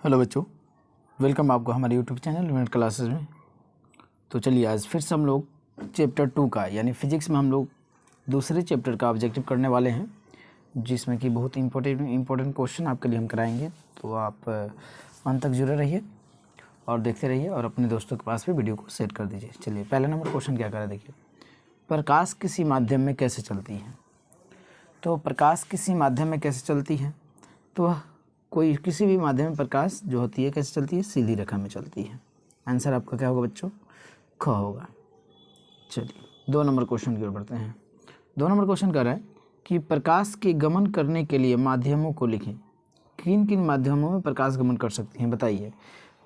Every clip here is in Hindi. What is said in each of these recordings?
हेलो बच्चों, वेलकम आपको हमारे यूट्यूब चैनल यूनिट क्लासेस में। तो चलिए आज फिर से हम लोग चैप्टर 2 का यानी फिजिक्स में हम लोग दूसरे चैप्टर का ऑब्जेक्टिव करने वाले हैं, जिसमें कि बहुत इम्पोर्टेंट क्वेश्चन आपके लिए हम कराएंगे। तो आप अंत तक जुड़े रहिए और देखते रहिए और अपने दोस्तों के पास भी वीडियो को शेयर कर दीजिए। चलिए पहला नंबर क्वेश्चन क्या करें, देखिए, प्रकाश किसी माध्यम में कैसे चलती है। तो प्रकाश किसी माध्यम में कैसे चलती है, तो कोई किसी भी माध्यम में प्रकाश जो होती है कैसे चलती है, सीधी रेखा में चलती है। आंसर आपका क्या होगा बच्चों, ख होगा। चलिए 2 नंबर क्वेश्चन की ओर बढ़ते हैं। 2 नंबर क्वेश्चन कह रहा है कि प्रकाश के गमन करने के लिए माध्यमों को लिखें। किन किन माध्यमों में प्रकाश गमन कर सकती है, बताइए।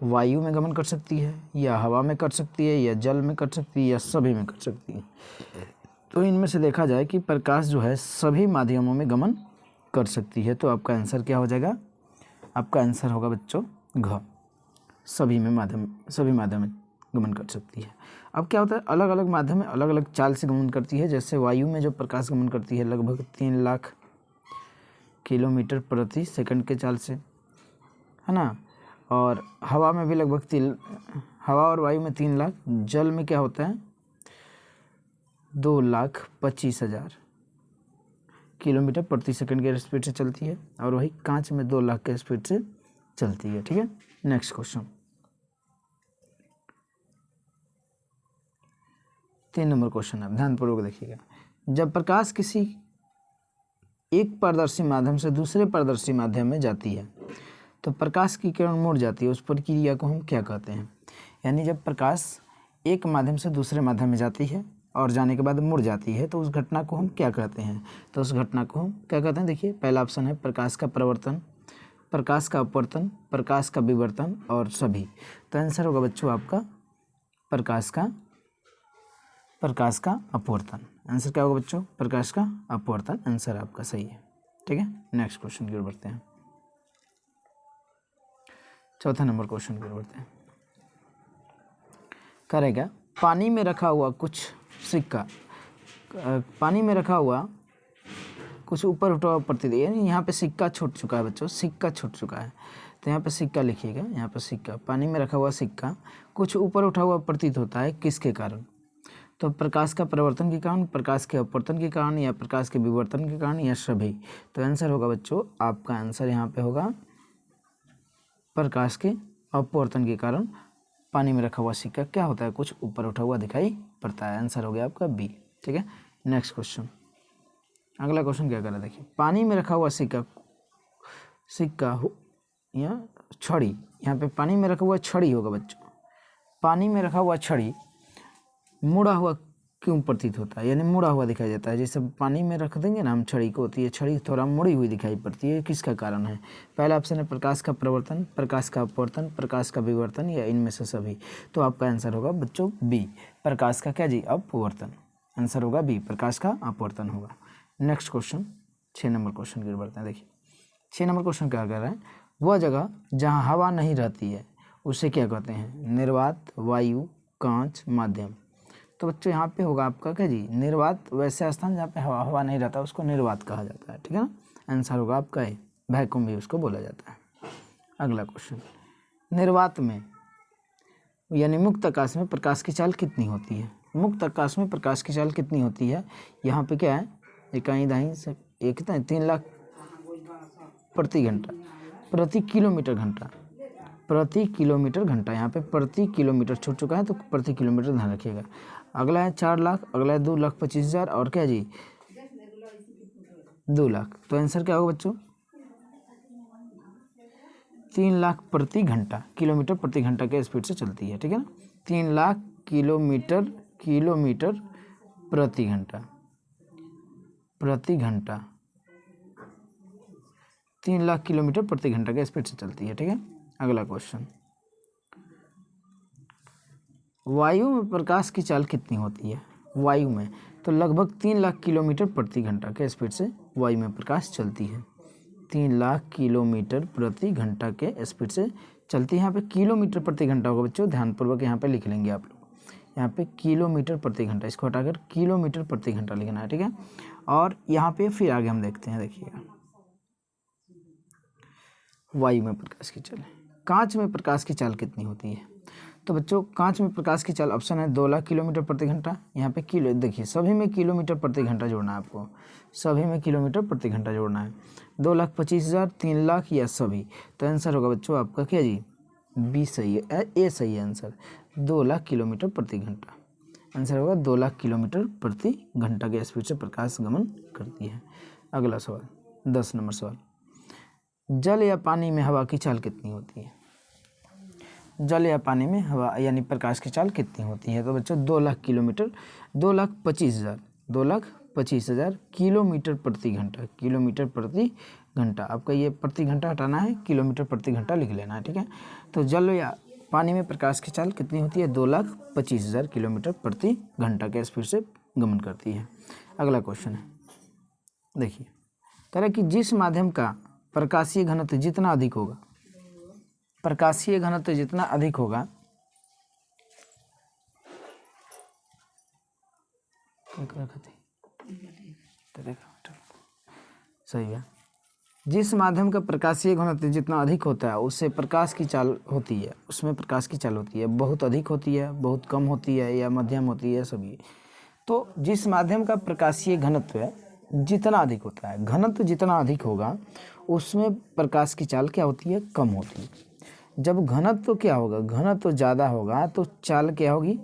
वायु में गमन कर सकती है, या हवा में कर सकती है, या जल में कर सकती है, या सभी में कर सकती है। तो इनमें से देखा जाए कि प्रकाश जो है सभी माध्यमों में गमन कर सकती है। तो आपका आंसर क्या हो जाएगा, आपका आंसर होगा बच्चों घ, सभी माध्यम में गमन कर सकती है। अब क्या होता है, अलग अलग माध्यम में अलग अलग चाल से गमन करती है। जैसे वायु में जो प्रकाश गमन करती है लगभग 3 लाख किलोमीटर प्रति सेकंड के चाल से, है ना। और हवा में भी लगभग हवा और वायु में 3 लाख, जल में क्या होता है 2,25,000 किलोमीटर प्रति सेकंड के स्पीड से चलती है। और वही कांच में 2 लाख के स्पीड से चलती है। ठीक है, नेक्स्ट क्वेश्चन 3 नंबर क्वेश्चन है, ध्यानपूर्वक देखिएगा। जब प्रकाश किसी एक पारदर्शी माध्यम से दूसरे पारदर्शी माध्यम में जाती है तो प्रकाश की किरण मुड़ जाती है, उस प्रक्रिया को हम क्या कहते हैं। यानी जब प्रकाश एक माध्यम से दूसरे माध्यम में जाती है और जाने के बाद मुड़ जाती है तो उस घटना को हम क्या कहते हैं। तो उस घटना को हम क्या कहते हैं, देखिए पहला ऑप्शन है प्रकाश का प्रवर्तन, प्रकाश का अपवर्तन, प्रकाश का विवर्तन और सभी। तो आंसर होगा बच्चों आपका प्रकाश का अपवर्तन। आंसर क्या होगा बच्चों, प्रकाश का अपवर्तन। आंसर आपका सही है। ठीक है, नेक्स्ट क्वेश्चन की ओर बढ़ते हैं। चौथा नंबर क्वेश्चन की ओर बढ़ते हैं। करेगा पानी में रखा हुआ कुछ सिक्का, पानी में रखा हुआ कुछ ऊपर उठा हुआ प्रतीत, यानी यहाँ पे सिक्का छूट चुका है बच्चों, सिक्का छूट चुका है। तो यहाँ पे सिक्का लिखिएगा, यहाँ पे सिक्का, पानी में रखा हुआ सिक्का कुछ ऊपर उठा हुआ प्रतीत होता है, किसके कारण। तो प्रकाश का परिवर्तन के कारण, प्रकाश के अपवर्तन के कारण, या प्रकाश के विवर्तन के कारण, या सभी। तो आंसर होगा बच्चों, आपका आंसर यहाँ पे होगा प्रकाश के अपवर्तन के कारण पानी में रखा हुआ सिक्का क्या होता है, कुछ ऊपर उठा हुआ दिखाई पड़ता है। आंसर हो गया आपका बी। ठीक है, नेक्स्ट क्वेश्चन, अगला क्वेश्चन क्या कर रहा है, देखिए। पानी में रखा हुआ सिक्का या छड़ी, यहाँ पे पानी में रखा हुआ छड़ी होगा बच्चों। पानी में रखा हुआ छड़ी मुड़ा हुआ क्यों प्रतीत होता है, यानी मुड़ा हुआ दिखाई देता है। जैसे पानी में रख देंगे ना हम छड़ी को, तो ये छड़ी थोड़ा मुड़ी हुई दिखाई पड़ती है, किसका कारण है। पहला ऑप्शन है प्रकाश का प्रवर्तन, प्रकाश का अपवर्तन, प्रकाश का विवर्तन, या इनमें से सभी। तो आपका आंसर होगा बच्चों बी, प्रकाश का क्या जी, अपवर्तन। आंसर होगा बी, प्रकाश का अपवर्तन होगा। नेक्स्ट क्वेश्चन 6 नंबर क्वेश्चन की बढ़ते हैं। देखिए 6 नंबर क्वेश्चन क्या कह रहा है, वह जगह जहाँ हवा नहीं रहती है उसे क्या कहते हैं, निर्वात, वायु, कांच, माध्यम। तो बच्चों यहाँ पे होगा आपका क्या जी, निर्वात। वैसे स्थान जहाँ पे हवा नहीं रहता उसको निर्वात कहा जाता है। ठीक है ना, आंसर होगा आपका ए, वैक्यूम भी उसको बोला जाता है। अगला क्वेश्चन, निर्वात में यानी मुक्त आकाश में प्रकाश की चाल कितनी होती है। मुक्त आकाश में प्रकाश की चाल कितनी होती है, यहाँ पे क्या है, इकाई दाई से एक कितना है 3 लाख प्रति घंटा, प्रति किलोमीटर घंटा, प्रति किलोमीटर घंटा। यहाँ पे प्रति किलोमीटर छूट चुका है तो प्रति किलोमीटर ध्यान रखिएगा। अगला है 4 लाख, अगला है 2,25,000 और क्या जी 2 लाख। तो आंसर क्या होगा बच्चों, 3 लाख प्रति घंटा, किलोमीटर प्रति घंटा के स्पीड से चलती है। ठीक है ना, 3 लाख किलोमीटर प्रति घंटा, 3 लाख किलोमीटर प्रति घंटा के स्पीड से चलती है। ठीक है, अगला क्वेश्चन, वायु में प्रकाश की चाल कितनी होती है। वायु में तो लगभग 3 लाख किलोमीटर प्रति घंटा के स्पीड से वायु में प्रकाश चलती है। 3 लाख किलोमीटर प्रति घंटा के स्पीड से चलती है। यहाँ पे किलोमीटर प्रति घंटा होगा बच्चों, ध्यानपूर्वक यहाँ पे लिख लेंगे आप लोग। यहाँ पे किलोमीटर प्रति घंटा, इसको हटाकर किलोमीटर प्रति घंटा लिखना है। ठीक है, और यहाँ पे फिर आगे हम देखते हैं। देखिएगा वायु में प्रकाश की चाल है, कांच में प्रकाश की चाल कितनी होती है? तो बच्चों कांच में प्रकाश की चाल ऑप्शन है 2 लाख किलोमीटर प्रति घंटा। यहाँ पे किलो देखिए, सभी में किलोमीटर प्रति घंटा जोड़ना है आपको, सभी में किलोमीटर प्रति घंटा जोड़ना है। 2,25,000, 3 लाख या सभी। तो आंसर होगा बच्चों आपका क्या जी? बी सही है, ए सही है आंसर। 2 लाख किलोमीटर प्रति घंटा आंसर होगा। 2 लाख किलोमीटर प्रति घंटा के स्पीड से प्रकाश गमन करती है। अगला सवाल 10 नंबर सवाल, जल या पानी में हवा की चाल कितनी होती है? जल या पानी में हवा यानी प्रकाश की चाल कितनी होती है? तो बच्चों 2 लाख किलोमीटर, 2,25,000, 2,25,000 किलोमीटर प्रति घंटा, किलोमीटर प्रति घंटा। आपका ये प्रति घंटा हटाना है, किलोमीटर प्रति घंटा लिख लेना है, ठीक है। तो जल या पानी में प्रकाश की चाल कितनी होती है? 2,25,000 किलोमीटर प्रति घंटा के स्पीड से गमन करती है। अगला क्वेश्चन है, देखिए कह रहा है कि जिस माध्यम का प्रकाशीय घनत्व जितना अधिक होगा, प्रकाशीय घनत्व जितना अधिक होगा, सही है, जिस माध्यम का प्रकाशीय घनत्व जितना अधिक होता है उससे प्रकाश की चाल होती है, उसमें प्रकाश की चाल होती है, बहुत अधिक होती है, बहुत कम होती है या मध्यम होती है, सभी। तो जिस माध्यम का प्रकाशीय घनत्व है जितना अधिक होता है, घनत्व जितना अधिक होगा उसमें प्रकाश की चाल क्या होती है? कम होती है। जब घनत्व क्या होगा? घनत्व ज़्यादा होगा तो चाल क्या होगी?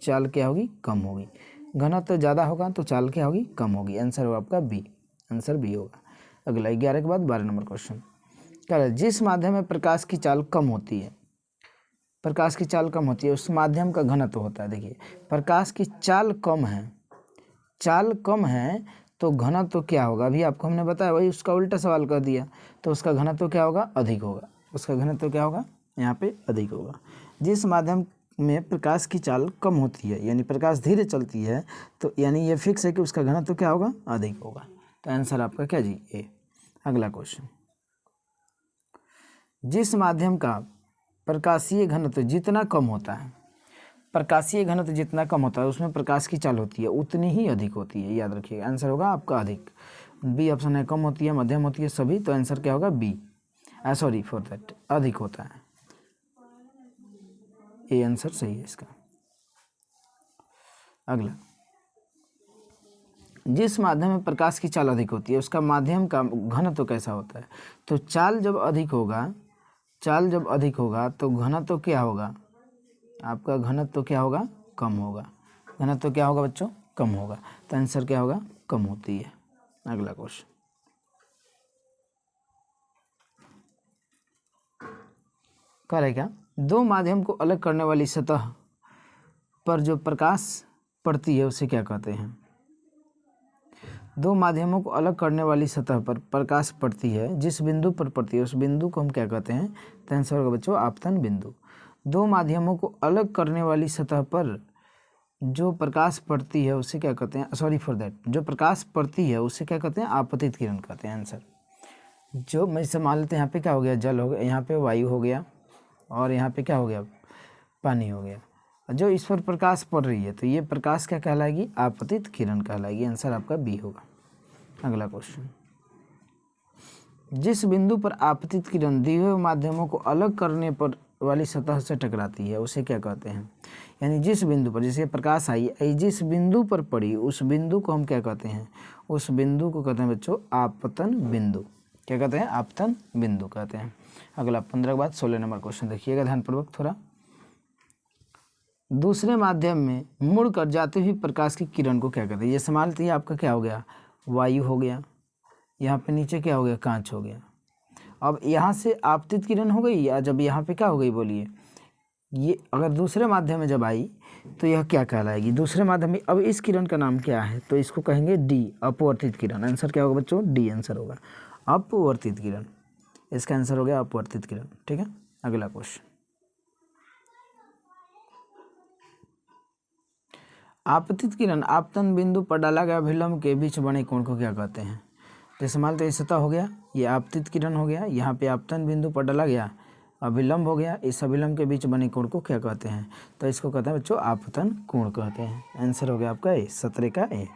चाल क्या होगी? कम होगी। घनत्व ज़्यादा होगा तो चाल क्या होगी? कम होगी। आंसर होगा आपका बी, आंसर बी होगा। अगला 11 के बाद 12 नंबर क्वेश्चन, क्या है? जिस माध्यम में प्रकाश की चाल कम होती है, प्रकाश की चाल कम होती है उस माध्यम का घनत्व होता है। देखिए प्रकाश की चाल कम है, चाल कम है तो घनत्व क्या होगा? अभी आपको हमने बताया, वही उसका उल्टा सवाल कर दिया। तो उसका घनत्व क्या होगा? अधिक होगा। उसका घनत्व क्या होगा? यहाँ पे अधिक होगा। जिस माध्यम में प्रकाश की चाल कम होती है यानी प्रकाश धीरे चलती है, तो यानी ये फिक्स है कि उसका घनत्व क्या होगा? अधिक होगा। तो आंसर आपका क्या जी? ए। अगला क्वेश्चन, जिस माध्यम का प्रकाशीय घनत्व जितना कम होता है, प्रकाशीय घनत्व जितना कम होता है उसमें प्रकाश की चाल होती है उतनी ही अधिक होती है, याद रखिएगा। आंसर होगा आपका अधिक। बी ऑप्शन है, कम होती है, मध्यम होती है, सभी। तो आंसर क्या होगा? बी, सॉरी फॉर दैट, अधिक होता है। ये आंसर सही है इसका। अगला, जिस माध्यम में प्रकाश की चाल अधिक होती है उसका माध्यम का घनत्व कैसा होता है? तो चाल जब अधिक होगा, चाल जब अधिक होगा तो घनत्व क्या होगा? आपका घनत्व क्या होगा? कम होगा। घनत्व क्या होगा बच्चों? कम होगा। तो आंसर क्या होगा? कम होती है। अगला क्वेश्चन, कह रहे क्या? दो माध्यम को अलग करने वाली सतह पर जो प्रकाश पड़ती है उसे क्या कहते हैं? दो माध्यमों को अलग करने वाली सतह पर प्रकाश पड़ती है, जिस बिंदु पर पड़ती है उस बिंदु को हम क्या कहते हैं? तो आंसर होगा बच्चों आपतन बिंदु। दो माध्यमों को अलग करने वाली सतह पर जो प्रकाश पड़ती है उसे क्या कहते हैं? सॉरी फॉर दैट, जो प्रकाश पड़ती है उसे क्या कहते हैं? आपतित किरण कहते हैं। आंसर जो मैं इसे मान लेते हैं, यहाँ पे क्या हो गया? जल हो गया, यहाँ पे वायु हो गया, और यहाँ पे क्या हो गया? पानी हो गया। जो इस पर प्रकाश पड़ रही है तो ये प्रकाश क्या कहलाएगी? आपतित किरण कहलाएगी। आंसर आपका बी होगा। अगला क्वेश्चन, जिस बिंदु पर आपतित किरण दिए हुए माध्यमों को अलग करने पर वाली सतह से टकराती है उसे क्या कहते हैं? यानी जिस बिंदु पर, जैसे प्रकाश आई जिस बिंदु पर पड़ी उस बिंदु को हम क्या कहते हैं? उस बिंदु को कहते हैं बच्चों आपतन बिंदु। क्या कहते हैं? आपतन बिंदु कहते हैं। अगला 15 के बाद 16 नंबर क्वेश्चन देखिएगा ध्यानपूर्वक थोड़ा। दूसरे माध्यम में मुड़कर जाते हुए प्रकाश की किरण को क्या कहते हैं? ये समान तो ये आपका क्या हो गया? वायु हो गया। यहाँ पे नीचे क्या हो गया? कांच हो गया। अब यहाँ से आपतित किरण हो गई, या जब यहाँ पे क्या हो गई बोलिए? ये अगर दूसरे माध्यम में जब आई तो यह क्या कहलाएगी? दूसरे माध्यम में। अब इस किरण का नाम क्या है? तो इसको कहेंगे डी, अपवर्तित किरण। आंसर क्या होगा बच्चों? डी आंसर होगा, अपवर्तित किरण। इसका आंसर हो गया अपवर्तित किरण। ठीक है। अगला क्वेश्चन, आपतित किरण आपतन बिंदु पर डाला गया अभिलंब के बीच बने कोण को क्या कहते हैं? जैसे मान लो ये सतह हो गया, ये आपतित किरण हो गया, यहाँ पे आपतन बिंदु पर डाला गया अभिलंब हो गया, इस अभिलंब के बीच बने कोण को क्या कहते हैं? तो इसको कहते हैं बच्चों आपतन कोण कहते हैं। आंसर हो गया आपका ए, 17 का ए।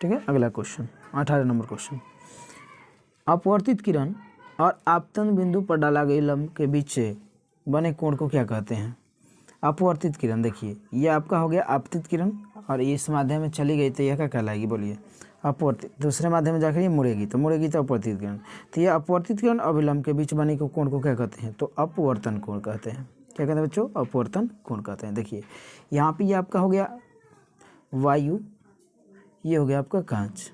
ठीक है। अगला क्वेश्चन 18 नंबर क्वेश्चन, अपवर्तित किरण और आपतन बिंदु पर डाला गया लंब के बीच बने कोण को क्या कहते हैं? अपवर्तित किरण। देखिए ये आपका हो गया आपतित किरण और इस माध्यम में चली गई तो यह क्या कहलाएगी? बोलिए अपवर्तित। दूसरे माध्यम में जाकर ये मुड़ेगी तो अपवर्तित किरण। तो ये अपवर्तित किरण अभिलंब के बीच बने को कोण को क्या कहते हैं? तो अपवर्तन कोण कहते हैं। क्या कहते हैं बच्चों? अपवर्तन कोण कहते हैं। देखिए यहाँ पे ये आपका हो गया वायु, ये हो गया आपका कांच,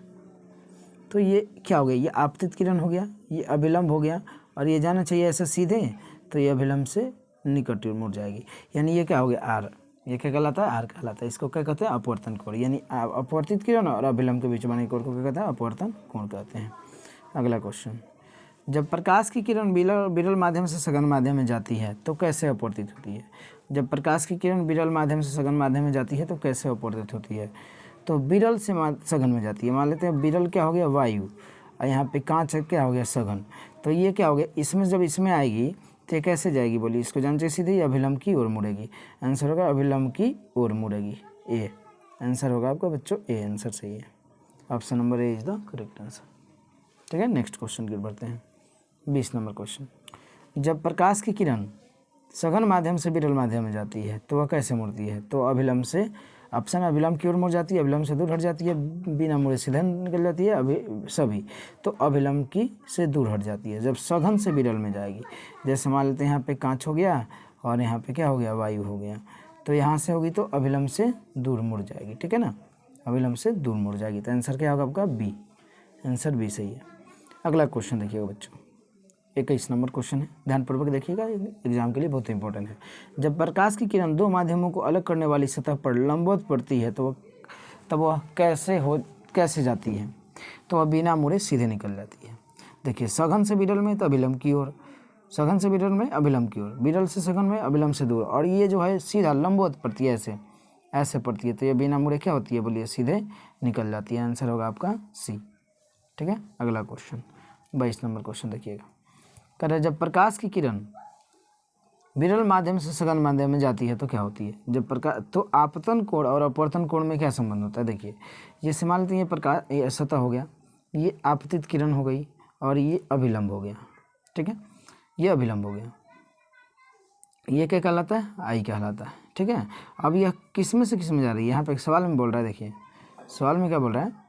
तो ये क्या हो गया? ये आपतित किरण हो गया, ये अभिलंब हो गया और ये जाना चाहिए ऐसा सीधे, तो ये अभिलंब से निकट मुड़ जाएगी, यानी ये क्या हो गया? आर। ये क्या कहलाता है? आर कहलाता है। इसको क्या कहते हैं? अपवर्तन कोण। यानी अपवर्तित किरण और अभिलंब के बीच बने कोण को क्या कहते हैं? अपवर्तन कोण कहते हैं। अगला क्वेश्चन, जब प्रकाश की किरण विरल माध्यम से सघन माध्यम में जाती है तो कैसे अपवर्तित होती है? जब प्रकाश की किरण विरल माध्यम से सघन माध्यम में जाती है तो कैसे अपवर्तित होती है? तो विरल से सघन में जाती है। मान लेते हैं विरल क्या हो गया? वायु, और यहाँ पे कांच क्या हो गया? सघन। तो ये क्या हो गया? इसमें जब इसमें आएगी तो ये कैसे जाएगी? बोलिए इसको जानते चाहिए सीधे, अभिलंब की ओर मुड़ेगी। आंसर होगा अभिलंब की ओर मुड़ेगी। ए आंसर होगा आपका बच्चों, ए आंसर सही है। Option number A is the correct answer. ठीक है, नेक्स्ट क्वेश्चन की ओर बढ़ते हैं। 20 नंबर क्वेश्चन, जब प्रकाश की किरण सघन माध्यम से विरल माध्यम में जाती है तो वह कैसे मुड़ती है? तो अभिलंब से। ऑप्शन अभिलंब की ओर मुड़ जाती है, अभिलंब से दूर हट जाती है, बिना मुड़े सीधा निकल जाती है, सभी। तो अभिलंब की से दूर हट जाती है जब सघन से विरल में जाएगी। जैसे मान लेते हैं यहाँ पे कांच हो गया और यहाँ पे क्या हो गया? वायु हो गया। तो यहाँ से होगी तो अभिलंब से दूर मुड़ जाएगी। ठीक है ना, अभिलंब से दूर मुड़ जाएगी। तो आंसर क्या होगा आपका? बी। आंसर बी सही है। अगला क्वेश्चन देखिएगा बच्चों, 21 नंबर क्वेश्चन है, ध्यानपूर्वक देखिएगा, एग्जाम के लिए बहुत इंपॉर्टेंट है। जब प्रकाश की किरण दो माध्यमों को अलग करने वाली सतह पर लंबवत पड़ती है तो तब वह कैसे जाती है? तो वह बिना मुड़े सीधे निकल जाती है। देखिए सघन से विरल में तो अभिलंब की ओर, सघन से विरल में अभिलंब की ओर, विरल से सघन में अभिलंब से दूर, और ये जो है सीधा लंबवत पड़ती है, ऐसे पड़ती है, तो ये बिना मुड़े क्या होती है? बोलिए सीधे निकल जाती है। आंसर होगा आपका सी। ठीक है, अगला क्वेश्चन 22 नंबर क्वेश्चन देखिएगा, कह रहे जब प्रकाश की किरण विरल माध्यम से सघन माध्यम में जाती है तो क्या होती है? जब प्रकाश, तो आपतन कोण और अपवर्तन कोण में क्या संबंध होता है? देखिए जैसे मान लेते हैं ये प्रकाश, ये सतह हो गया, ये आपतित किरण हो गई और ये अभिलंब हो गया। ठीक है, ये अभिलंब हो गया, ये क्या कहलाता है? आई कहलाता है। ठीक है, अब यह किस में से किस में जा रही है? यहाँ पे एक सवाल में बोल रहा है, देखिए सवाल में क्या बोल रहा है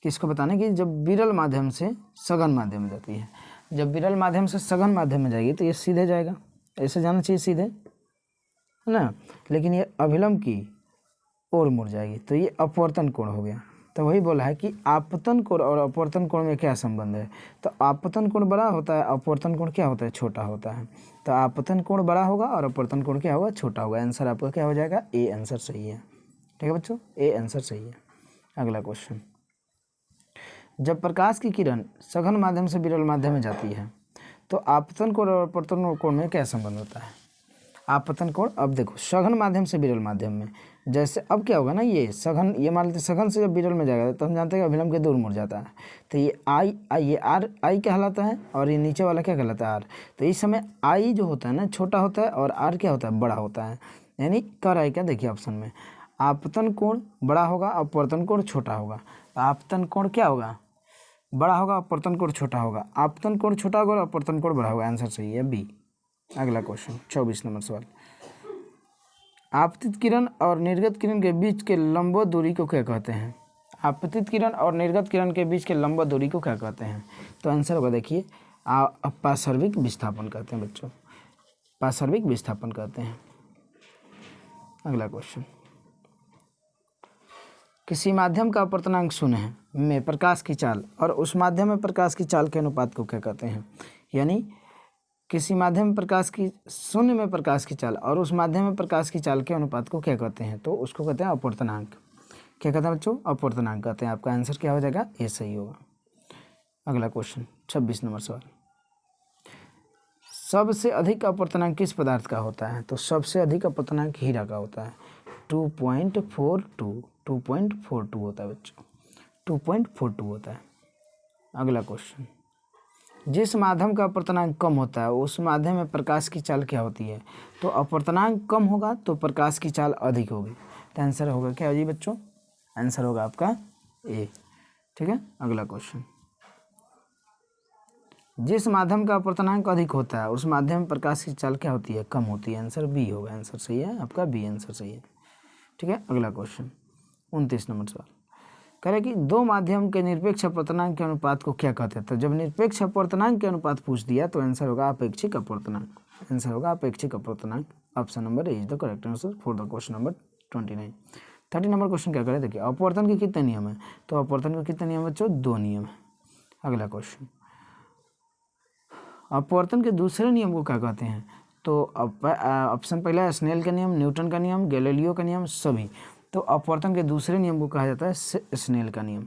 कि इसको बताना कि जब विरल माध्यम से सघन माध्यम में जाती है, जब विरल माध्यम से सघन माध्यम में जाएगी तो ये सीधे जाएगा, ऐसे जाना चाहिए सीधे, है ना, लेकिन ये अभिलंब की ओर मुड़ जाएगी तो ये अपवर्तन कोण हो गया। तो वही बोला है कि आपतन कोण और अपवर्तन कोण में क्या संबंध है? तो आपतन कोण बड़ा होता है, अपवर्तन कोण क्या होता है? छोटा होता है। तो आपतन कोण बड़ा होगा और अपवर्तन कोण क्या होगा? छोटा होगा। आंसर आपका क्या हो जाएगा? ए आंसर सही है। ठीक है बच्चों, ए आंसर सही है। अगला क्वेश्चन, जब प्रकाश की किरण सघन माध्यम से विरल माध्यम में जाती है तो आपतन कोण और अपवर्तन कोण में क्या संबंध होता है? आपतन कोण, अब देखो सघन माध्यम से विरल माध्यम में, जैसे अब क्या होगा ना, ये सघन, ये मान लेते सघन से जब विरल में जाएगा तो हम जानते हैं कि अभिलंब के दूर मुड़ जाता है। तो ये ये आर आई कहलाता है और ये नीचे वाला क्या कहलाता है? आर। तो इस समय आई जो होता है ना छोटा होता है और आर क्या होता है? बड़ा होता है। यानी कर आई क्या? देखिए ऑप्शन में आपतन कोण बड़ा होगा, अपवर्तन कोण छोटा होगा। आपतन कोण क्या होगा? बड़ा होगा, अपवर्तन कोण छोटा होगा। आपतन कोण छोटा होगा और अपवर्तन कोण बड़ा होगा। आंसर सही है बी। अगला क्वेश्चन 24 नंबर सवाल, आपतित किरण और निर्गत किरण के बीच के लंबवत दूरी को क्या कहते हैं? आपतित किरण और निर्गत किरण के बीच के लंबवत दूरी को क्या कहते हैं? तो आंसर होगा देखिए पार्श्विक विस्थापन कहते हैं बच्चों, पार्श्विक विस्थापन कहते हैं। अगला क्वेश्चन, किसी माध्यम का अपवर्तनांक शून्य है में प्रकाश की चाल और उस माध्यम में प्रकाश की चाल के अनुपात को क्या कहते हैं? यानी किसी माध्यम में प्रकाश की शून्य में प्रकाश की चाल और उस माध्यम में प्रकाश की चाल के अनुपात को क्या कहते हैं? तो उसको कहते हैं अपवर्तनांक। क्या कहते हैं बच्चों? अपवर्तनांक कहते हैं। आपका आंसर क्या हो जाएगा? ये सही होगा। अगला क्वेश्चन 26 नंबर सवाल, सबसे अधिक अपवर्तनांक किस पदार्थ का होता है? तो सबसे अधिक अपवर्तनांक हीरा का होता है, 2.42 होता है बच्चों, 2.42 होता है। अगला क्वेश्चन, जिस माध्यम का अपवर्तनांक कम होता है उस माध्यम में प्रकाश की चाल क्या होती है? तो अपवर्तनांक कम होगा तो प्रकाश की चाल अधिक होगी। तो आंसर होगा क्या जी बच्चों? आंसर होगा आपका ए। ठीक है, अगला क्वेश्चन जिस माध्यम का अपवर्तनांक अधिक होता है उस माध्यम में प्रकाश की चाल क्या होती है, कम होती है। आंसर बी होगा, आंसर सही है आपका, बी आंसर सही है। ठीक है, अगला क्वेश्चन 29 नंबर सवाल कह रहे कि दो माध्यम के निरपेक्ष अपवर्तनांक के अनुपात को क्या कहते हैं। तो जब निरपेक्ष अपवर्तनांक के अनुपात पूछ दिया तो आंसर होगा अपेक्षिक अपवर्तनांक, आंसर होगा अपेक्षिक अपवर्तनांक। Option number A is the correct answer for the question number 29। 30 number question क्या करें, देखिए अपवर्तन के कितने नियम है। तो अपवर्तन के कितने नियम बच्चों, 2 नियम है। अगला क्वेश्चन, अपवर्तन के दूसरे नियम को क्या कहते हैं। तो ऑप्शन पहला है स्नेल का नियम, न्यूटन का नियम, गैलीलियो का नियम, सभी। तो अपवर्तन के दूसरे नियम को कहा जाता है स्नेल का नियम,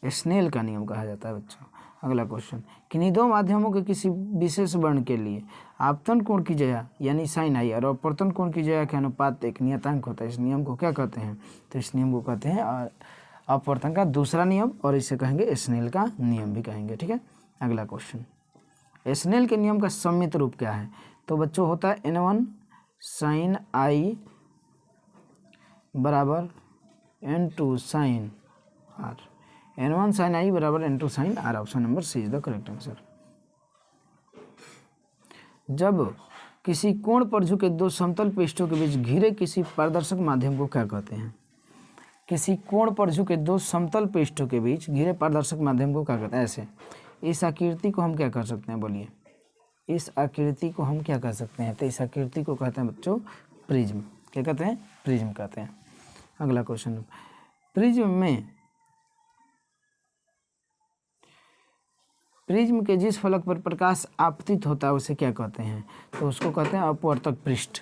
स्नेल का नियम कहा जाता है बच्चों। अगला क्वेश्चन, किन्हीं दो माध्यमों के किसी विशेष वर्ण के लिए आपतन कोण की जया यानी साइन आई और अपवर्तन कोण की जया के अनुपात एक नियतांक होता है। इस नियम को क्या कहते हैं, तो इस नियम को कहते हैं अपवर्तन का दूसरा नियम, और इसे कहेंगे स्नेल का नियम भी कहेंगे। ठीक है, अगला क्वेश्चन, स्नेल के नियम का सम्मित रूप क्या है। तो बच्चों होता है n1 साइन आई बराबर n2 sine are, n1 sign I बराबर n2 sine R. Option number C is the correct answer. जब किसी कोण पर झुके दो समतल पृष्ठों के बीच घिरे किसी पारदर्शक माध्यम को क्या कहते हैं। किसी कोण पर झुके दो समतल पृष्ठों के बीच घिरे पारदर्शक माध्यम को क्या कहते हैं। ऐसे इस आकृति को हम क्या कर सकते हैं, बोलिए, इस आकृति को हम क्या कर सकते हैं। तो इस आकृति को कहते हैं बच्चों प्रिज्म। क्या कहते हैं, प्रिज्म कहते हैं। अगला क्वेश्चन, प्रिज्म के जिस फलक पर प्रकाश आपतित होता है उसे क्या कहते हैं। तो उसको कहते हैं अपवर्तक पृष्ठ,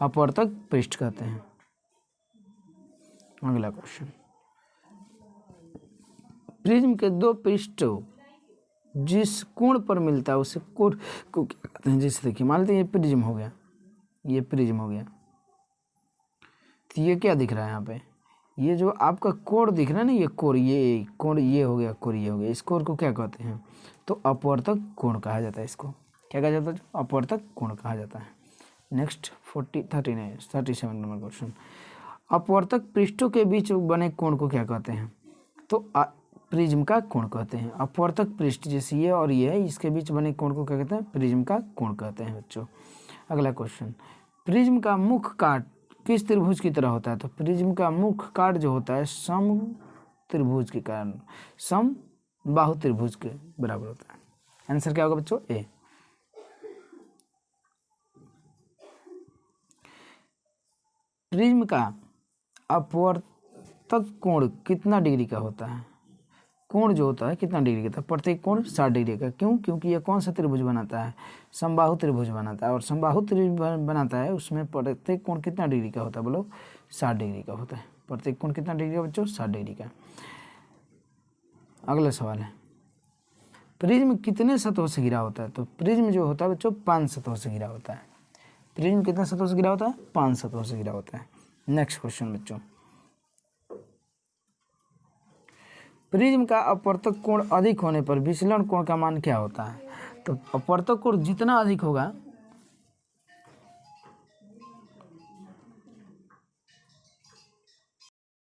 अपवर्तक पृष्ठ कहते हैं। अगला क्वेश्चन, प्रिज्म के दो पृष्ठों जिस कोण पर मिलता है उसे कोण को क्या कहते हैं। जैसे देखिए मान लेते हैं ये प्रिज्म हो गया, ये प्रिज्म हो गया, तो ये क्या दिख रहा है यहाँ पे, ये जो आपका कोण दिख रहा है ना, ये कोण, ये कोण ये हो गया, कोण ये हो गया, इस कोण को क्या कहते हैं। तो अपवर्तक कोण कहा जाता है। इसको क्या कहा जाता है, अपवर्तक कोण कहा जाता है। नेक्स्ट 37 नंबर क्वेश्चन, अपवर्तक पृष्ठों के बीच बने कोण को क्या कहते हैं। तो प्रिज्म का कोण कहते हैं। अपवर्तक पृष्ठ जैसे ये और ये है, इसके बीच बने कोण को क्या कहते हैं, प्रिज्म का कोण कहते हैं बच्चों। अगला क्वेश्चन, प्रिज्म का मुख्य काट किस त्रिभुज की तरह होता है। तो प्रिज्म का मुख्य काट जो होता है सम त्रिभुज के कारण, सम बाहु त्रिभुज के बराबर होता है। आंसर क्या होगा बच्चों, ए। प्रिज्म का अपवर्तक कोण कितना डिग्री का होता है। कोण जो होता है कितना डिग्री का, प्रत्येक कोण 60 डिग्री का। क्यों, क्योंकि ये कौन सा त्रिभुज बनाता है, समबाहु त्रिभुज बनाता है, और समबाहु त्रिभुज बनाता है उसमें प्रत्येक कोण कितना डिग्री का होता है, बोलो 60 डिग्री का होता है। प्रत्येक कोण कितना डिग्री का बच्चों, 60 डिग्री का। अगला सवाल है, प्रिज्म कितने सतहों से घिरा होता है। तो प्रिज्म जो होता है बच्चों 5 सतहों से घिरा होता है। प्रिज्म कितने सतहों से घिरा होता है, 5 सतहों से घिरा होता है। नेक्स्ट क्वेश्चन बच्चों, प्रिज्म का अपवर्तक कोण अधिक होने पर विचलन कोण का मान क्या होता है। तो अपवर्तक कोण जितना अधिक होगा